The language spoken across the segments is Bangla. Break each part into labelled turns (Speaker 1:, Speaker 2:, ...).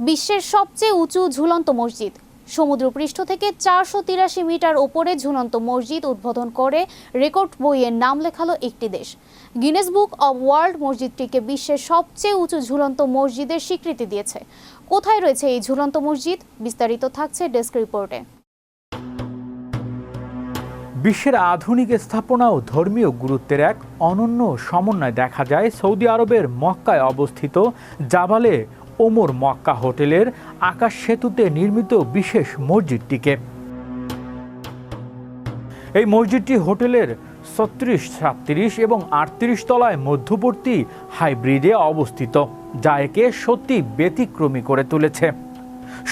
Speaker 1: বিশ্বের সবচেয়ে উঁচু ঝুলন্ত মসজিদ। সমুদ্রপৃষ্ঠ থেকে ৪৮৩ মিটার ওপরে ঝুলন্ত মসজিদ উদ্বোধন করে রেকর্ড বইয়ে নাম লেখালো একটি দেশ। গিনেস বুক অব ওয়ার্ল্ড মসজিদটিকে বিশ্বের সবচেয়ে উঁচু ঝুলন্ত মসজিদের স্বীকৃতি দিয়েছে। কোথায় রয়েছে এই ঝুলন্ত মসজিদ? বিস্তারিত থাকছে ডেস্ক রিপোর্টে।
Speaker 2: বিশ্বের আধুনিক স্থাপনা ও ধর্মীয় গুরুত্বের এক অনন্য সমন্বয় দেখা যায় সৌদি আরবের মক্কায় অবস্থিত জাবালে ওমর মক্কা হোটেলের আকাশ সেতুতে নির্মিত বিশেষ মসজিদটিকে। এই মসজিদটি হোটেলের ৩৬, ৩৭ এবং ৩৮ তলায় মধ্যবর্তী হাইব্রিডে অবস্থিত, যা একে সত্যি ব্যতিক্রমী করে তুলেছে।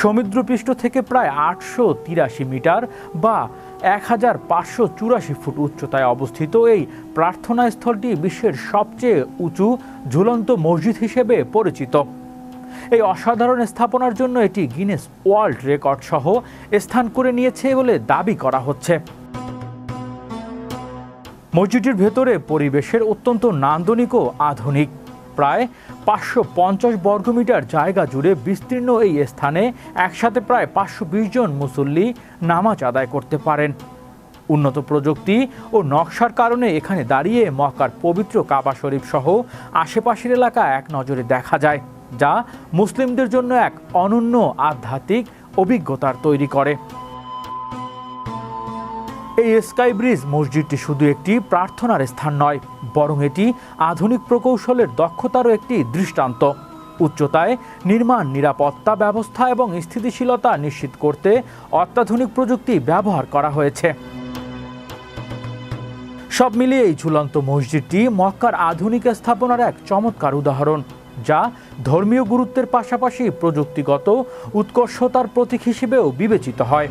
Speaker 2: সমুদ্রপৃষ্ঠ থেকে প্রায় ৮৮৩ মিটার বা ১৫৮৪ ফুট উচ্চতায় অবস্থিত এই প্রার্থনা স্থলটি বিশ্বের সবচেয়ে উঁচু ঝুলন্ত মসজিদ হিসেবে পরিচিত। এই অসাধারণ স্থাপনার জন্য এটি গিনেস ওয়ার্ল্ড রেকর্ড সহ স্থান করে নিয়েছে বলে দাবি করা হচ্ছে। মসজিদটির ভেতরে পরিবেশের অত্যন্ত নান্দনিক ও আধুনিক। প্রায় ৫৫০ বর্গমিটার জায়গা জুড়ে বিস্তীর্ণ এই স্থানে একসাথে প্রায় ৫২০ জন মুসল্লি নামাজ আদায় করতে পারেন। উন্নত প্রযুক্তি ও নকশার কারণে এখানে দাঁড়িয়ে মক্কার পবিত্র কাবা শরীফ সহ আশেপাশের এলাকা এক নজরে দেখা যায়, যা মুসলিমদের জন্য এক অনন্য আধ্যাত্মিক অভিজ্ঞতার তৈরি করে। এই স্কাই ব্রিজ মসজিদটি শুধু একটি প্রার্থনার স্থান নয়, বরং এটি আধুনিক প্রকৌশলের দক্ষতারও একটি দৃষ্টান্ত। উচ্চতায় নির্মাণ, নিরাপত্তা ব্যবস্থা এবং স্থিতিশীলতা নিশ্চিত করতে অত্যাধুনিক প্রযুক্তি ব্যবহার করা হয়েছে। সব মিলিয়ে এই ঝুলন্ত মসজিদটি মক্কার আধুনিক স্থাপনার এক চমৎকার উদাহরণ, যা ধর্মীয় গুরুত্বের পাশাপাশি প্রযুক্তিগত উৎকর্ষতার প্রতীক হিসেবেও বিবেচিত হয়।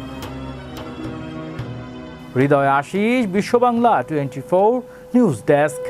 Speaker 2: হৃদয় আশিস, বিশ্ব বাংলা 24 নিউজ ডেস্ক।